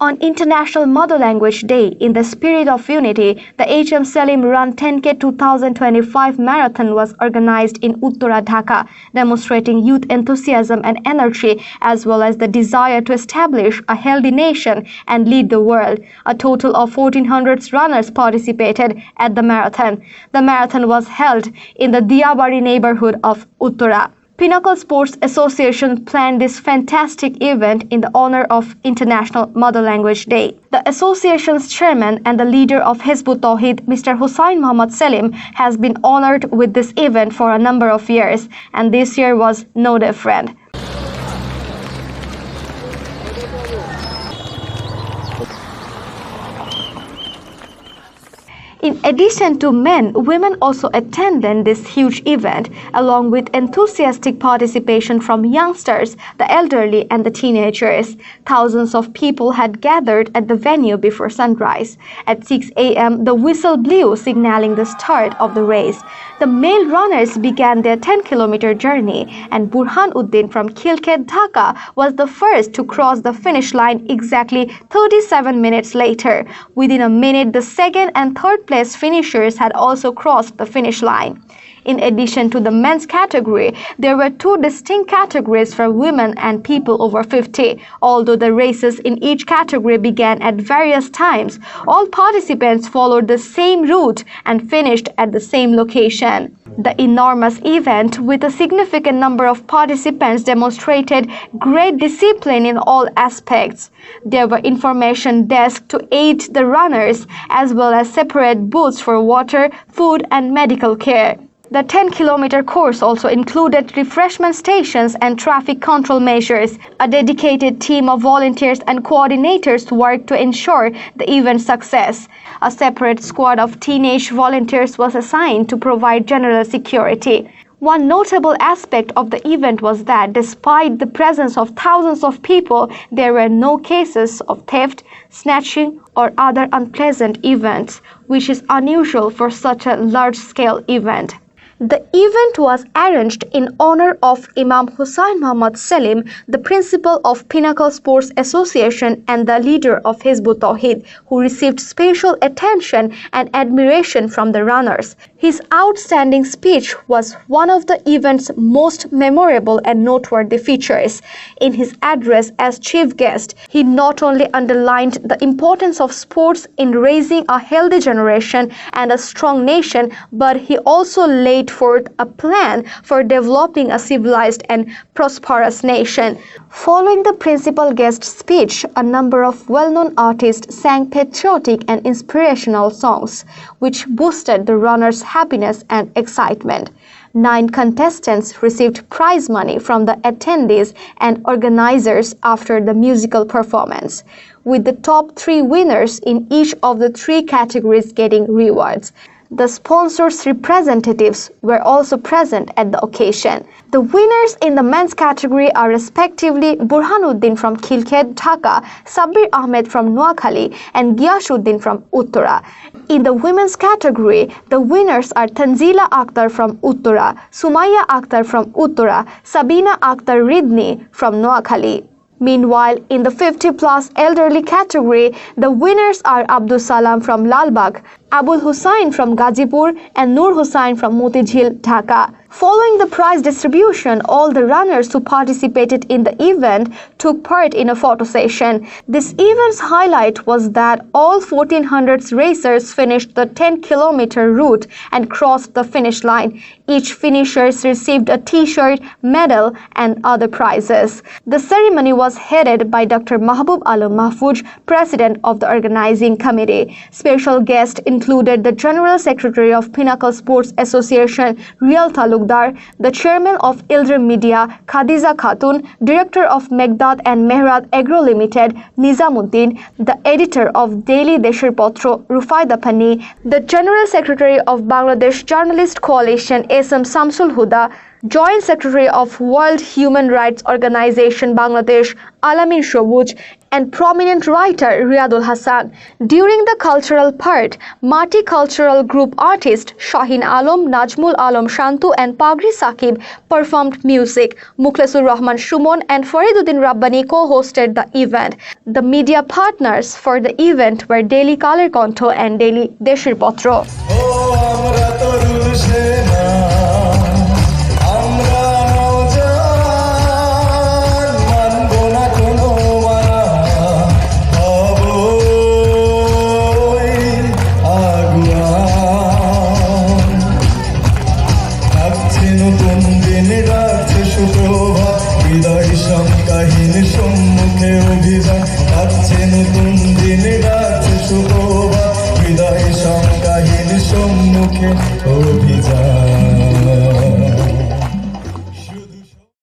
On International Mother Language Day, in the spirit of unity, the H.M. Salim Run 10K 2025 marathon was organized in Uttara Dhaka, demonstrating youth enthusiasm and energy as well as the desire to establish a healthy nation and lead the world. A total of 1,400 runners participated at the marathon. The marathon was held in the Diyabari neighborhood of Uttara. Pinnacle Sports Association planned this fantastic event in the honor of International Mother Language Day. The association's chairman and the leader of Hezbut Tawheed, Mr. Hussain Muhammad Salim, has been honored with this event for a number of years, and this year was no different. In addition to men, women also attended this huge event, along with enthusiastic participation from youngsters, the elderly, and the teenagers. Thousands of people had gathered at the venue before sunrise. At 6 a.m., the whistle blew, signaling the start of the race. The male runners began their 10-kilometer journey, and Burhanuddin from Khilkhet, Dhaka, was the first to cross the finish line exactly 37 minutes later. Within a minute, the second and third place finishers had also crossed the finish line. In addition to the men's category, there were two distinct categories for women and people over 50. Although the races in each category began at various times, all participants followed the same route and finished at the same location. The enormous event, with a significant number of participants, demonstrated great discipline in all aspects. There were information desks to aid the runners, as well as separate booths for water, food, and medical care. The 10-kilometer course also included refreshment stations and traffic control measures. A dedicated team of volunteers and coordinators worked to ensure the event's success. A separate squad of teenage volunteers was assigned to provide general security. One notable aspect of the event was that despite the presence of thousands of people, there were no cases of theft, snatching, or other unpleasant events, which is unusual for such a large-scale event. The event was arranged in honor of Imam Hussain Muhammad Salim, the principal of Pinnacle Sports Association and the leader of Hezbut Tawheed, who received special attention and admiration from the runners. His outstanding speech was one of the event's most memorable and noteworthy features. In his address as chief guest, he not only underlined the importance of sports in raising a healthy generation and a strong nation, but he also laid forth a plan for developing a civilized and prosperous nation. Following the principal guest's speech, a number of well-known artists sang patriotic and inspirational songs, which boosted the runners' happiness and excitement. 9 contestants received prize money from the attendees and organizers after the musical performance, with the top 3 winners in each of the 3 categories getting rewards. The sponsors' representatives were also present at the occasion. The winners in the men's category are respectively Burhanuddin from Khilkhet, Dhaka, Sabbir Ahmed from Noakhali, and Giyasuddin from Uttara. In the women's category, the winners are Tanzila Akhtar from Uttara, Sumaya Akhtar from Uttara, Sabina Akhtar Ridni from Noakhali. Meanwhile, in the 50-plus elderly category, the winners are Abdul Salam from Lalbagh, Abul Hussain from Gazipur, and Nur Hussain from Motijhil, Dhaka. Following the prize distribution, all the runners who participated in the event took part in a photo session. This event's highlight was that all 1,400 racers finished the 10-kilometer route and crossed the finish line. Each finisher received a t-shirt, medal, and other prizes. The ceremony was headed by Dr. Mahbub Alam Mahfooj, president of the organizing committee. Special guests included the General Secretary of Pinnacle Sports Association, Riyal Talukdar, the Chairman of Ilder Media, Khadija Khatun, Director of Meghdad and Mehrad Agro Limited, Nizamuddin, the Editor of Daily Desher Potro, Rufaida Pani, the General Secretary of Bangladesh Journalist Coalition, SM Samsul Huda, Joint Secretary of World Human Rights Organization Bangladesh, Alamin Shobuj, and prominent writer Riyadul Hassan. During the cultural part, Mati Cultural Group artists Shahin Alam, Najmul Alam Shantu and Pagri Sakib performed music. Mukhlesur Rahman Shumon and Fariduddin Rabbani co-hosted the event. The media partners for the event were Daily Kaler Kontho and Daily Deshir Potro.